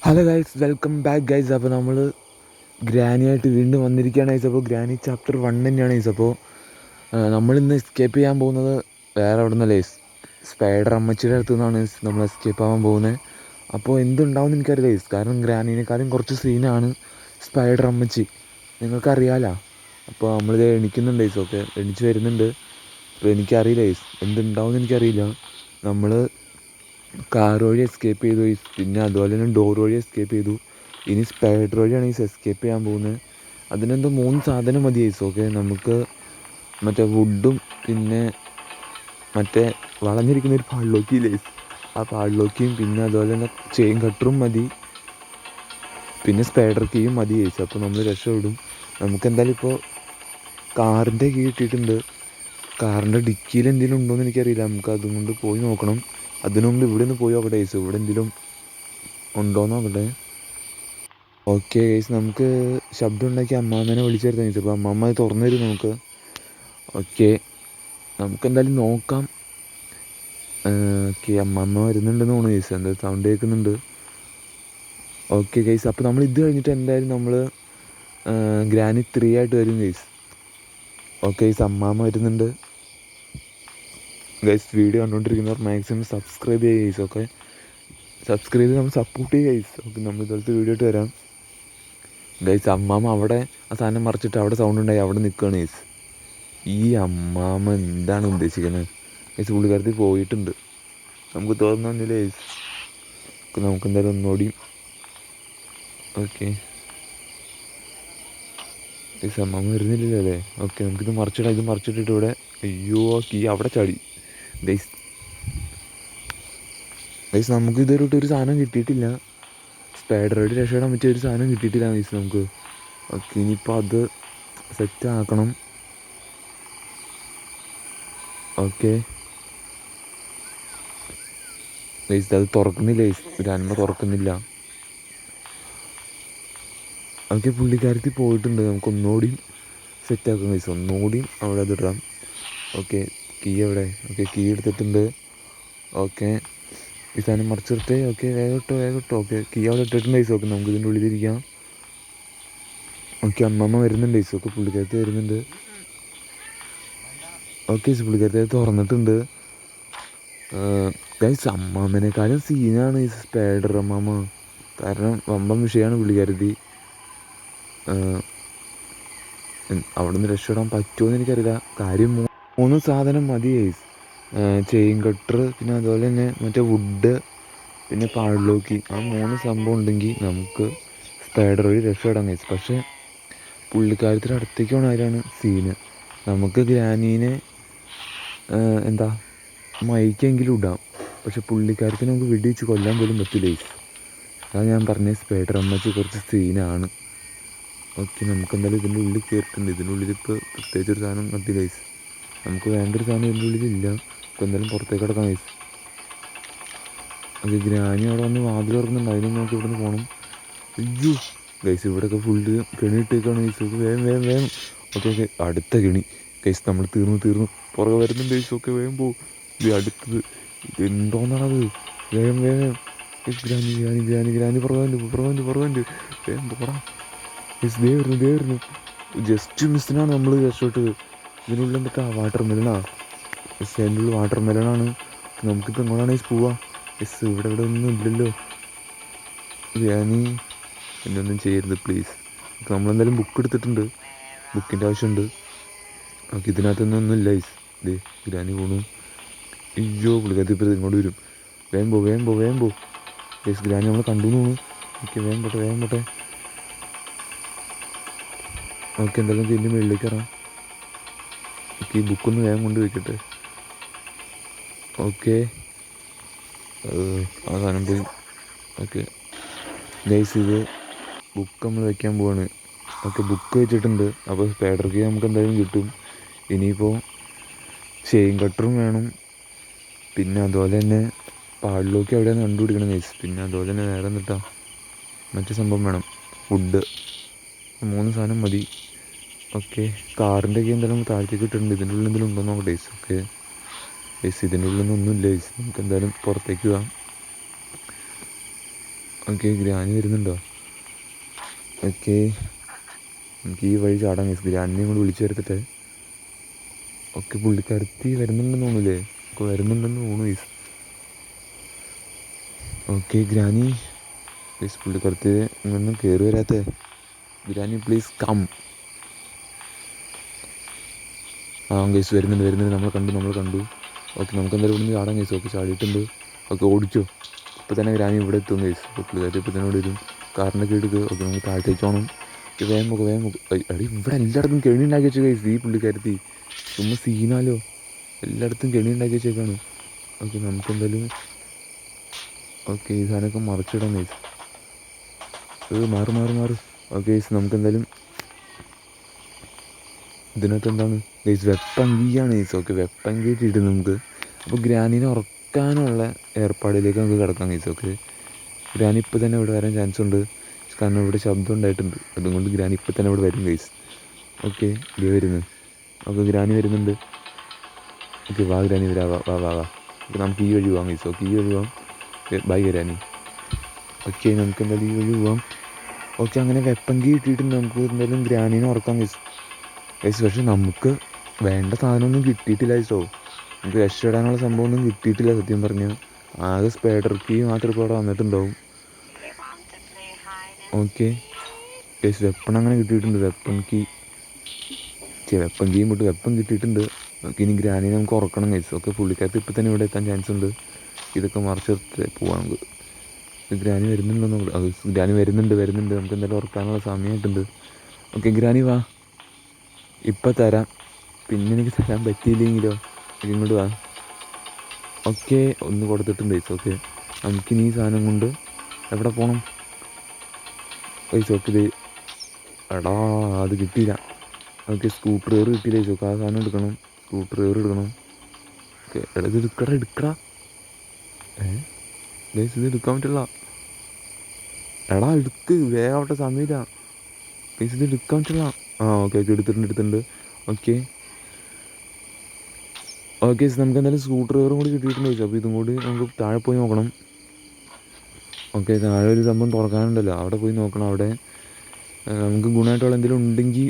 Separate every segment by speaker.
Speaker 1: Hello guys, welcome back guys. അപ്പോൾ നമ്മൾ ഗ്രാനിയായിട്ട് വീണ്ടും വന്നിരിക്കുകയാണ് ഗൈസ്. അപ്പോൾ ഗ്രാനി ചാപ്റ്റർ 1 തന്നെയാണ് ഗൈസ്. അപ്പോൾ നമ്മളിന്ന് എസ്കേപ്പ് ചെയ്യാൻ പോകുന്നത് വേറെ എവിടെ നിന്നല്ലേ, സ്പൈഡർ അമ്മച്ചിയുടെ അടുത്തു നിന്നാണ് നമ്മൾ എസ്കേപ്പ് ആവാൻ പോകുന്നത്. അപ്പോൾ എന്തുണ്ടാവും എന്ന് എനിക്കറിയില്ല ഗൈസ്, കാരണം ഗ്രാനീനെക്കാളും കുറച്ച് സീനാണ് സ്പൈഡർ അമ്മച്ചി, നിങ്ങൾക്കറിയാലോ. അപ്പോൾ നമ്മളിത് എണിക്കുന്നുണ്ട് ഗൈസ്. ഓക്കെ, എണിച്ച് വരുന്നുണ്ട്. അപ്പോൾ എനിക്കറിയില്ല ഗൈസ് എന്തുണ്ടാവും എന്ന് എനിക്കറിയില്ല. നമ്മൾ കാർ വഴി എസ്കേപ്പ് ചെയ്തു, പിന്നെ അതുപോലെ തന്നെ ഡോർ വഴി എസ്കേപ്പ് ചെയ്തു. ഇനി സ്പൈഡർ വഴിയാണ് ഈ എസ്കേപ്പ് ചെയ്യാൻ പോകുന്നത്. അതിനെന്തോ 3 സാധനം മതി ഐസ്. ഓക്കെ, നമുക്ക് മറ്റേ വുഡും പിന്നെ മറ്റേ വളഞ്ഞിരിക്കുന്ന ഒരു പാളിലോക്കി ലേസ്, ആ പാളിലോക്കിയും പിന്നെ അതുപോലെ തന്നെ ചെയിൻ കട്ടറും മതി, പിന്നെ സ്പൈഡർ കീയും മതി ഐസ്. അപ്പോൾ നമ്മൾ രക്ഷപ്പെടും. നമുക്ക് എന്തായാലും ഇപ്പോൾ കാറിൻ്റെ കീ കിട്ടിയിട്ടുണ്ട്. കാറിൻ്റെ ഡിക്കിയിൽ എന്തെങ്കിലും ഉണ്ടോ എന്ന് എനിക്കറിയില്ല, നമുക്ക് അതും കൊണ്ട് പോയി നോക്കണം. അതിനു മുമ്പ് ഇവിടെ നിന്ന് പോയി നോക്കട്ടെ ഗൈസ്, ഇവിടെ എന്തെങ്കിലും ഉണ്ടോയെന്ന് നോക്കട്ടെ. ഓക്കെ ഗൈസ്, നമുക്ക് ശബ്ദം ഉണ്ടാക്കി അമ്മാമ്മേനെ വിളിച്ചേർത്താൻ ഗൈസ്. അപ്പോൾ അമ്മാമ്മ അത് തുറന്നു തരും നമുക്ക്. ഓക്കെ, നമുക്ക് എന്തായാലും നോക്കാം. ഓക്കെ, അമ്മാമ്മ വരുന്നുണ്ടെന്ന് തോന്നുന്നു ഗൈസ്, എന്താ സൗണ്ട് കേൾക്കുന്നുണ്ട്. ഓക്കെ ഗൈസ്, അപ്പോൾ നമ്മൾ ഇത് കഴിഞ്ഞിട്ട് എന്തായാലും നമ്മൾ ഗ്രാനി 3 ആയിട്ട് വരും ഗൈസ്. ഓക്കെ ഗൈസ്, അമ്മാമ്മ വരുന്നുണ്ട് ഗൈസ്. വീഡിയോ കണ്ടുകൊണ്ടിരിക്കുന്നവർ മാക്സിമം സബ്സ്ക്രൈബ് ചെയ്യുക ഗൈസ്. ഓക്കെ, സബ്സ്ക്രൈബ് ചെയ്ത് നമ്മൾ സപ്പോർട്ട് ചെയ്യുക ഗൈസ്. ഓക്കെ, നമ്മൾ ഇതുപോലത്തെ വീഡിയോ ആയിട്ട് വരാം ഗൈസ്. അമ്മാമ്മ അവിടെ ആ സാധനം മറിച്ചിട്ട് അവിടെ സൗണ്ട് ഉണ്ടായി അവിടെ നിൽക്കുകയാണ് ഗൈസ്. ഈ അമ്മാമ്മ എന്താണ് ഉദ്ദേശിക്കുന്നത് ഗൈസ്? പുള്ളിക്കാരത്തിൽ പോയിട്ടുണ്ട്, നമുക്ക് തോന്നുന്നില്ല ഗൈസ്. നമുക്ക് എന്തായാലും ഒന്നുകൂടി. ഓക്കെ ഗൈസ്, അമ്മാമ്മ വരുന്നില്ലല്ലോ അല്ലേ? ഓക്കെ, നമുക്കിത് മറിച്ചിടാം. ഇത് മറിച്ചിട്ടിട്ട് ഇവിടെ, അയ്യോ കീ അവിടെ ചാടി ഗൈസ്. ഗൈസ്, നമുക്ക് ഇതുവരെയായിട്ട് ഒരു സാധനം കിട്ടിയിട്ടില്ല. സ്പൈഡറോട് രക്ഷപ്പെടാൻ പറ്റിയ ഒരു സാധനം കിട്ടിയിട്ടില്ല ഗൈസ് നമുക്ക്. ഓക്കെ, ഇനിയിപ്പോൾ അത് സെറ്റ് ആക്കണം. ഓക്കെ ഗൈസ്, അത് തുറക്കുന്നില്ല ഗൈസ്, ഗ്രാൻഡ്മ തുറക്കുന്നില്ല. ഓക്കെ, പുള്ളിക്കാരത്തിൽ പോയിട്ടുണ്ട്. നമുക്ക് ഒന്നുകൂടി സെറ്റാക്കാം ഗൈസ്, ഒന്നുകൂടി അവിടെ അത് ഇടാം. ഓക്കെ, കീ എവിടെ? ഓക്കെ, കീ എടുത്തിട്ടുണ്ട്. ഓക്കെ, ഈ സാധനം മറിച്ചിട്ട്. ഓക്കെ, വേഗം ഇട്ടോ. ഓക്കെ, കീ അവിടെ ഇട്ടിട്ടുണ്ട് ഗൈസ്. ഓക്കെ, നമുക്ക് ഇതിൻ്റെ ഉള്ളിലിരിക്കാം. ഓക്കെ, അമ്മമ്മ വരുന്നുണ്ട് ഗൈസ്. ഓക്കെ, പുള്ളിക്കാരത്തി വരുന്നുണ്ട്. ഓക്കെ, പുള്ളിക്കാരത്തി തുറന്നിട്ടുണ്ട് ഗൈസ്. അമ്മാമ്മേനേക്കാളും സീനാണ് ഈ സ്പൈഡർ അമ്മാമ്മ, കാരണം വമ്പം വിഷയമാണ് പുള്ളിക്കാരത്തി. അവിടെ നിന്ന് രക്ഷപ്പെടാൻ പറ്റുമോ എന്ന് എനിക്കറിയില്ല. കാര്യം 3 സാധനം മതി ഗൈസ്. ചെയിൻ കട്ടർ, പിന്നെ അതുപോലെ തന്നെ മറ്റേ വുഡ്, പിന്നെ പാളിലോക്കി. ആ 3 സംഭവം ഉണ്ടെങ്കിൽ നമുക്ക് സ്പൈഡർ വഴി രക്ഷപ്പെടാൻ ഗൈസ്. പക്ഷേ പുള്ളിക്കാരത്തിൻ്റെ അടുത്തേക്ക് പോകണവരാണ് സീന്. നമുക്ക് ഗ്രാനീനെ എന്താ മയക്കെങ്കിലും ഇടാം, പക്ഷെ പുള്ളിക്കാരത്തിന് നമുക്ക് വെടിവെച്ച് കൊല്ലാൻ പോലും പറ്റില്ല ഗൈസ്. അതാണ് ഞാൻ പറഞ്ഞ സ്പൈഡർ അമ്മച്ചി കുറച്ച് സീനാണ്. ഓക്കെ, നമുക്ക് എന്തായാലും ഇതിൻ്റെ ഉള്ളിൽ കയറിയിട്ടുണ്ട്. ഇതിൻ്റെ ഉള്ളിൽ ഇപ്പോൾ പ്രത്യേകിച്ചൊരു സാധനം മതി ഗൈസ്. നമുക്ക് വേണ്ടൊരു സാധനം ഇതിൻ്റെ ഉള്ളിലില്ല. അപ്പോൾ എന്തായാലും പുറത്തേക്ക് കിടക്കാം ഗൈസ്. ഓക്കെ, ഗ്രാനി അവിടെ വന്ന് വാതിൽ തുറക്കുന്നുണ്ട്, അതിനും നമുക്ക് ഇവിടെ നിന്ന് പോകണം. അയ്യോ ഗൈസ്, ഇവിടെയൊക്കെ ഫുള്ള് കെണി ഇട്ടേക്കാണ് ഗൈസ്. വേഗം. ഓക്കെ, അടുത്ത കെണി ഗൈസ്. നമ്മൾ തീർന്നു പുറകെ വരുന്നുണ്ട് ഗൈസ്. ഓക്കെ, വേഗം പോകും. ഇത് അടുത്തത് ഇതെന്തോന്നാണത്? വേഗം ഗ്രാനി പുറകുണ്ട്. വേഗം പോടാ ഗൈസ്. ദേ വരുന്നു. ജസ്റ്റ് മിസ്സിനാണ് നമ്മൾ രക്ഷപ്പെട്ടത്. ഇതിനുള്ളിൽ എന്തൊക്കെ വാട്ടർ മെലണാ ഗൈസ്? അതിൻ്റെ ഉള്ളിൽ വാട്ടർ മെലണാണ്. നമുക്കിപ്പോൾ എങ്ങോട്ടാണ് ഗൈസ് പോവാ ഗൈസ്? ഇവിടെ ഒന്നും ഇല്ലല്ലോ. ഗ്രാനി എന്നെ ഒന്നും ചെയ്യരുത് പ്ലീസ്. നമ്മളെന്തായാലും ബുക്ക് എടുത്തിട്ടുണ്ട്, ബുക്കിൻ്റെ ആവശ്യമുണ്ട്. ഓക്കെ, ഇതിനകത്തൊന്നും ഇല്ല ഗൈസ്. ദേ ഗ്രാനി പോണു. അയ്യോ, പുള്ളിക്കാരത്തി ഇപ്പോൾ ഇങ്ങോട്ട് വരും. വേഗം പോ ഗൈസ്. ഗ്രാനി നമ്മളെ കണ്ടു തോന്നുന്നു. ഓക്കെ, വേഗം പോട്ടെ. ഓക്കെ, എന്തായാലും ഇതിൻ്റെ മുകളിലേക്ക് കയറാം. ഓക്കെ, ഈ ബുക്കൊന്ന് വേഗം കൊണ്ട് വയ്ക്കട്ടെ. ഓക്കെ, ആ സാധനം പോയി. ഓക്കെ ഗൈസ്, ഇത് ബുക്ക് നമ്മൾ വെക്കാൻ പോവാണ്. ഓക്കെ, ബുക്ക് വെച്ചിട്ടുണ്ട്. അപ്പോൾ സ്പൈഡർക്ക് നമുക്ക് എന്തായാലും കിട്ടും. ഇനിയിപ്പോൾ ചെയിൻ കട്ടറും വേണം, പിന്നെ അതുപോലെ തന്നെ പാടിലോക്കി എവിടെയാണ് കണ്ടുപിടിക്കണം ഗൈസ്. പിന്നെ അതുപോലെ തന്നെ വേറെ എന്നിട്ടാ മറ്റു സംഭവം വേണം, വുഡ്. 3 സാധനം മതി. ഓക്കെ, കാറിൻ്റെ ഒക്കെ എന്തായാലും താഴത്തേക്ക് ഇട്ടിട്ടുണ്ട്. ഇതിൻ്റെ ഉള്ളിൽ എന്തെങ്കിലും ഉണ്ടോ നോക്കട്ടെ ഗൈസ്. ഓക്കെ ഗൈസ്, ഇതിൻ്റെ ഉള്ളിൽ ഒന്നുമില്ല ഗൈസ്. നമുക്ക് എന്തായാലും പുറത്തേക്ക് പോകാം. ഓക്കെ ഗ്രാനി വരുന്നുണ്ടോ? ഓക്കെ നമുക്ക് ഈ വഴി ചാടാൻ ഗൈസ്. ഗ്രാനിനെയും കൂടി വിളിച്ചു വരുത്തിട്ട്. ഓക്കെ പുള്ളിക്കാരത്തി വരുന്നുണ്ടെന്ന് തോന്നൂലേ? ഒക്കെ വരുന്നുണ്ടെന്ന് തോന്നുന്നു ഗൈസ്. ഓക്കെ ഗ്രാനി ഗൈസ്, പുള്ളിക്കാരത്തി ഇങ്ങൊന്നും കയറി വരാത്തേ. Granny please come. ഗൈസ് വരുന്നുണ്ട്, നമ്മൾ കണ്ടു. ഓക്കെ നമുക്ക് എന്തായാലും ഇവിടുന്ന് ചാടാൻ ഗൈസ്. ഓക്കെ ചാടിയിട്ടുണ്ട്. ഓക്കെ ഓടിച്ചോ. ഇപ്പോൾ തന്നെ ഗ്രാനി ഇവിടെ എത്തും ഗൈസ്. അപ്പോൾ പുള്ളിക്കാരത്തി ഇപ്പോൾ തന്നെ ഇവിടെ വരും. കാറിൻ്റെ കീഴിൽ. ഓക്കെ നമുക്ക് താഴത്തേക്ക് പോകണം. വേഗം പോകും. അടി ഇവിടെ എല്ലായിടത്തും കെണി ഉണ്ടാക്കി വെച്ചു ഗൈസ്. ഈ പുള്ളിക്കാരത്തി ചുമ്മാ സീനാലോ, എല്ലായിടത്തും കെണി ഉണ്ടാക്കി വെച്ചേക്കാണ്. ഓക്കെ നമുക്കെന്തായാലും ഓക്കെ ഈ സാധനമൊക്കെ മറിച്ചിടാം ഗൈസ്. മാറ്. ഓക്കെ ഗൈസ് നമുക്കെന്തായാലും ഇതിനകത്ത് എന്താണ് ഗൈസ്, വെപ്പൺ കീയാണ് ഗൈസ്. ഓക്കെ വെപ്പൺ കീ ഇട്ടിട്ട് നമുക്ക് അപ്പോൾ ഗ്രാനീനെ ഉറക്കാനുള്ള ഏർപ്പാടിലേക്ക് നമുക്ക് കിടക്കാം ഗൈസ്. ഓക്കെ ഗ്രാനി ഇപ്പോൾ തന്നെ ഇവിടെ വരാൻ ചാൻസ് ഉണ്ട്, കാരണം ഇവിടെ ശബ്ദം ഉണ്ടായിട്ടുണ്ട്. അതുകൊണ്ട് ഗ്രാനി ഇപ്പോൾ തന്നെ ഇവിടെ വരും ഗൈസ്. ഓക്കെ ഇത് വരുന്നു. ഓക്കെ ഗ്രാനി വരുന്നുണ്ട്. ഓക്കെ വാ ഗ്രാനി വരാ, വാ. ഓക്കെ നമുക്ക് ഈ വഴി പോവാം ഗൈസ്. ഓക്കെ ഈ വഴി പോവാം. By granny. ഓക്കെ നമുക്ക് എന്തായാലും ഈ വഴി പോവാം. ഓക്കെ അങ്ങനെ വെപ്പൺ കീ ഇട്ടിട്ടുണ്ട്. നമുക്ക് എന്തായാലും ഗ്രാനീനെ ഉറക്കാം ഗൈസ്. പക്ഷെ നമുക്ക് വേണ്ട സാധനമൊന്നും കിട്ടിയിട്ടില്ല ഗൈസോ. നമുക്ക് രക്ഷപ്പെടാനുള്ള സംഭവമൊന്നും കിട്ടിയിട്ടില്ല സത്യം പറഞ്ഞാൽ. ആകെ സ്പൈഡർ കീ മാത്രം ഇപ്പോൾ അവിടെ വന്നിട്ടുണ്ടാവും. ഓക്കെ ഗൈസ് വെപ്പൺ അങ്ങനെ കിട്ടിയിട്ടുണ്ട്. വെപ്പൺ കീയും വിട്ട് വെപ്പൺ കിട്ടിയിട്ടുണ്ട്. ഓക്കെ ഇനി ഗ്രാനിനെ നമുക്ക് ഉറക്കണം ഗൈസ്. ഓക്കെ പുള്ളിക്കാരത്ത് ഇപ്പോൾ തന്നെ ഇവിടെ എത്താൻ ചാൻസ് ഉണ്ട്. ഇതൊക്കെ മറിച്ചെടുത്ത് പോവാം നമുക്ക്. ഗ്രാനി വരുന്നുണ്ടെന്ന്. ഗ്രാനി വരുന്നുണ്ട്. നമുക്ക് എന്തായാലും ഉറക്കാനുള്ള സമയമായിട്ടുണ്ട്. ഓക്കെ ഗ്രാനി വാ, ഇപ്പം തരാം. പിന്നെ എനിക്ക് തരാൻ പറ്റിയില്ലെങ്കിലോ? ഇങ്ങോട്ട് വാ. ഓക്കെ ഒന്ന് കൊടുത്തിട്ടുണ്ട് ഗൈസ്. ഓക്കെ നമുക്കിനി ഈ സാധനം കൊണ്ട് എവിടെ പോകണം ഗൈസ്? ഓക്കെ ഇത് എടാ അത് കിട്ടിയില്ല. ഓക്കെ സ്ക്രൂ ഡ്രൈവർ കിട്ടിയില്ല ഗൈസ്. ഓക്കെ ആ സാധനം എടുക്കണം. സ്ക്രൂ ഡ്രൈവർ എടുക്കണം. ഓക്കെ എടാ ഇത് എടുക്കടാ. ഗൈസ് ഇത് എടുക്കാൻ പറ്റില്ല. എടാ എടുക്ക്, വേഗാവട്ടെ, സമയമില്ല ഗൈസ്. ഇത് എടുക്കാൻ പറ്റില്ല. ഓക്കെ എടുത്തിട്ടുണ്ട്. ഓക്കെ നമുക്ക് എന്തായാലും സ്ക്രൂ ഡ്രൈവറും കൂടി കിട്ടിയിട്ടുണ്ട് ഗൈസ്. അപ്പോൾ ഇതും കൂടി നമുക്ക് താഴെ പോയി നോക്കണം. ഓക്കെ താഴെ ഒരു സംഭവം തുറക്കാനുണ്ടല്ലോ, അവിടെ പോയി നോക്കണം. അവിടെ നമുക്ക് ഗുണമായിട്ടുള്ള എന്തെങ്കിലും ഉണ്ടെങ്കിൽ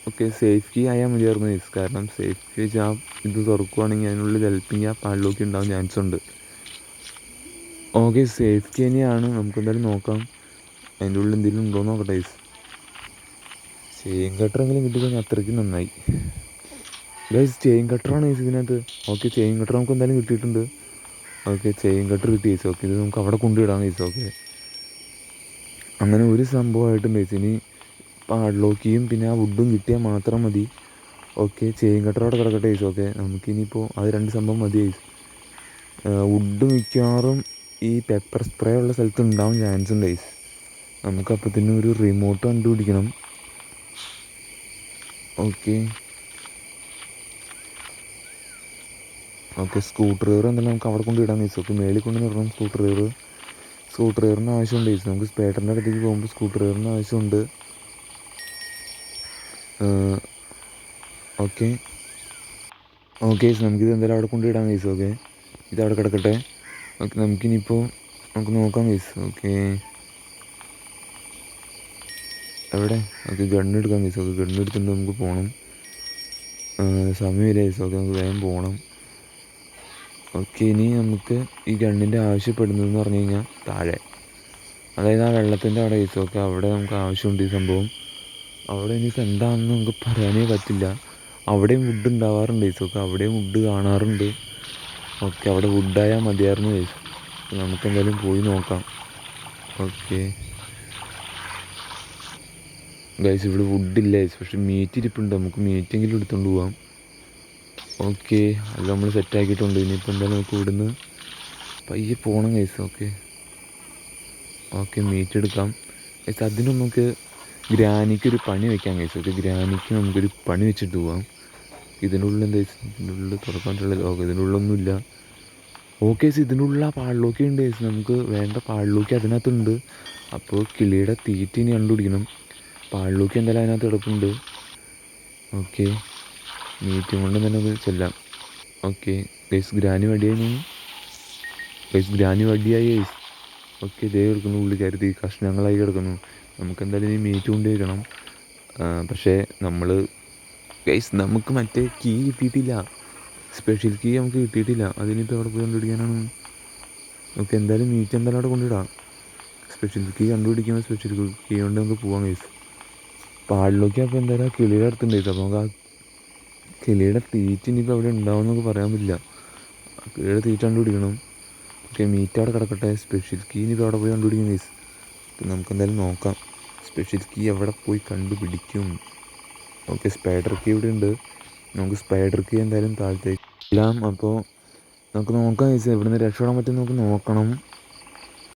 Speaker 1: ഓക്കെ സേഫ് കീ ആയാൽ മതിയായിരുന്നു ഗൈസ്. കാരണം സേഫ് കീ വെച്ച് ആ ഇത് തുറക്കുവാണെങ്കിൽ അതിനുള്ളിൽ ഹെൽപ്പിങ് ആ പാഡിലോക്ക് ഉണ്ടാവാൻ ചാൻസ് ഉണ്ട്. ഓക്കെ സേഫ് കീ തന്നെയാണ്. നമുക്ക് എന്തായാലും നോക്കാം അതിൻ്റെ ഉള്ളിൽ എന്തെങ്കിലും ഉണ്ടോ എന്ന് നോക്കട്ടെ ഗൈസ്. ചെയിൻ കട്ടറെങ്കിലും കിട്ടിക്കഴിഞ്ഞാൽ അത്രയ്ക്കും നന്നായി ഗൈസ്. ചെയിൻ കട്ടറാണ് ഗൈസ് ഇതിനകത്ത്. ഓക്കെ ചെയിൻ കട്ടർ നമുക്ക് എന്തായാലും കിട്ടിയിട്ടുണ്ട്. ഓക്കെ ചെയിൻ കട്ടർ കിട്ടി ഗൈസ്. ഓക്കെ ഇത് നമുക്ക് അവിടെ കൊണ്ടുവിടാം ഗൈസ്. ഓക്കെ അങ്ങനെ ഒരു സംഭവമായിട്ടും ഗൈസ്. ഇനി പാഡ്ലോക്കിയും പിന്നെ ആ വുഡും കിട്ടിയാൽ മാത്രം മതി. ഓക്കെ ചെയിൻ കട്ടർ അവിടെ കിടക്കട്ടെ ഗൈസ്. ഓക്കെ നമുക്കിനിയിപ്പോൾ അത് രണ്ട് സംഭവം മതി ഗൈസ്. വുഡ് മിക്കവാറും ഈ പെപ്പർ സ്പ്രേ ഉള്ള സ്ഥലത്ത് ഉണ്ടാവാൻ ചാൻസ് ഉണ്ട് ഗൈസ്. നമുക്കപ്പോഴത്തേനും ഒരു റിമോട്ട് കണ്ടുപിടിക്കണം. ഓക്കെ സ്ക്രൂ ഡ്രൈവർ എന്തായാലും നമുക്ക് അവിടെ കൊണ്ട് ഇടാൻ ഗൈസ്. ഓക്കെ മേളിൽ കൊണ്ട് നിർത്തണം സ്ക്രൂ ഡ്രൈവറിന് ആവശ്യമുണ്ട് ഗൈസ്. നമുക്ക് സ്പേട്ടറിൻ്റെ അടുത്തേക്ക് പോകുമ്പോൾ സ്ക്രൂ ഡ്രൈവറിന് ആവശ്യമുണ്ട്. ഓക്കെ ഗൈസ് നമുക്കിത് എന്തായാലും അവിടെ കൊണ്ട് ഇടാം ഗൈസ്. ഓക്കെ ഇത് അവിടെ കിടക്കട്ടെ. ഓക്കെ നമുക്കിനിയിപ്പോൾ നമുക്ക് നോക്കാം ഗൈസ്. ഓക്കെ എവിടെ? ഓക്കെ ഗണ്ണെടുക്കാം ഗൈസ്. ഓക്കെ ഗണ്ണെടുത്തിട്ട് നമുക്ക് പോകണം. സമയമില്ല ഗൈസ്. ഓക്കെ നമുക്ക് വേഗം പോകണം. ഓക്കെ ഇനി നമുക്ക് ഈ ഗണ്ണിൻ്റെ ആവശ്യപ്പെടുന്നതെന്ന് പറഞ്ഞു കഴിഞ്ഞാൽ താഴെ, അതായത് ആ വെള്ളത്തിൻ്റെ അവിടെ ഗൈസ്. ഓക്കെ അവിടെ നമുക്ക് ആവശ്യമുണ്ട് ഈ സംഭവം. അവിടെ ഇനിയിപ്പോൾ എന്താണെന്ന് നമുക്ക് പറയാനേ പറ്റില്ല. അവിടെയും വുഡ് ഉണ്ടാവാറുണ്ട് ഗൈസ്. ഓക്കെ അവിടെയും വുഡ് കാണാറുണ്ട്. ഓക്കെ അവിടെ വുഡായാൽ മതിയായിരുന്നു ഗൈസ്. നമുക്കെന്തായാലും പോയി നോക്കാം. ഓക്കെ ഗൈസ് ഇവിടെ വുഡില്ല ഗൈസ്, പക്ഷെ മീറ്റ് ഇരിപ്പുണ്ട്. നമുക്ക് മീറ്റെങ്കിലും എടുത്തുകൊണ്ട് പോവാം. ഓക്കെ അല്ല നമ്മൾ സെറ്റാക്കിയിട്ടുണ്ട്. ഇനിയിപ്പോൾ എന്തായാലും നമുക്ക് ഇവിടുന്ന് പയ്യെ പോകണം ഗൈസ്. ഓക്കെ മീറ്റ് എടുക്കാം ഗൈസ്. അതിന് നമുക്ക് ഗ്രാനിക്കൊരു പണി വയ്ക്കാം ഗൈസ്. ഓക്കെ ഗ്രാനിക്ക് നമുക്കൊരു പണി വെച്ചിട്ട് പോവാം. ഇതിൻ്റെ ഉള്ളിൽ എന്താ ഗൈസ്? ഇതിൻ്റെ ഉള്ളിൽ തുറക്കാനുള്ള ഓക്കെ ഇതിൻ്റെ ഉള്ളിലൊന്നുമില്ല. ഓക്കെ ഗൈസ് ഇതിൻ്റെ ഉള്ളിൽ ആ പാളിലോക്കി ഉണ്ട് ഗൈസ്. നമുക്ക് വേണ്ട പാളിലോക്കി അതിനകത്തുണ്ട്. അപ്പോൾ കിളിയുടെ തീറ്റ ഇനി കണ്ടുപിടിക്കണം. പാളിലോക്കി എന്തായാലും അതിനകത്ത് കിടപ്പുണ്ട്. ഓക്കെ മീറ്റും കൊണ്ട് തന്നെ അത് ചെല്ലാം. ഓക്കെ ഗൈസ് ഗ്രാനി വടിയായി ഗൈസ്. ഓക്കെ ദേ കിടക്കുന്നു പുള്ളിക്കാരത്തി കഷ്ണങ്ങളായി കിടക്കുന്നു. നമുക്ക് എന്തായാലും ഈ മീറ്റ് കൊണ്ടുവയ്ക്കണം. പക്ഷേ നമ്മൾ ഗൈസ് നമുക്ക് മറ്റേ കീ കിട്ടിയിട്ടില്ല, സ്പെഷ്യൽ കീ നമുക്ക് കിട്ടിയിട്ടില്ല. അതിനിപ്പോൾ എവിടെ പോയി കണ്ടുപിടിക്കാനാണ്? നമുക്ക് എന്തായാലും മീറ്റ് എന്തായാലും അവിടെ കൊണ്ടിടാം. സ്പെഷ്യൽ കീ കണ്ടുപിടിക്കുമ്പോൾ സ്പെഷ്യൽ കീ കൊണ്ട് നമുക്ക് പോകാം ഗൈസ്. പാടിലൊക്കെ അപ്പോൾ എന്തായാലും ആ കിളിയുടെ അടുത്തുണ്ട് ഗൈസ്. അപ്പോൾ നമുക്ക് ആ കിളിയുടെ തീറ്റ ഇനിയിപ്പോൾ അവിടെ ഉണ്ടാവുമെന്നൊക്കെ പറയാൻ പറ്റില്ല. ആ കിളിയുടെ തീറ്റ കണ്ടുപിടിക്കണം. ഓക്കെ മീറ്റ് അവിടെ കിടക്കട്ടെ. സ്പെഷ്യൽ കീ ഇനിയിപ്പോൾ അവിടെ പോയി കണ്ടുപിടിക്കും ഗൈസ്. അപ്പം നമുക്ക് എന്തായാലും നോക്കാം സ്പെഷ്യൽ കീ എവിടെ പോയി കണ്ടുപിടിക്കും. ഓക്കെ സ്പൈഡർ കീ ഇവിടെ ഉണ്ട്. നമുക്ക് സ്പൈഡർ കീ എന്തായാലും താഴത്തേക്ക് ഇടാം. അപ്പോൾ നമുക്ക് നോക്കാം ഗൈസ്, എവിടെ നിന്ന് രക്ഷപ്പെടാൻ പറ്റും നമുക്ക് നോക്കണം.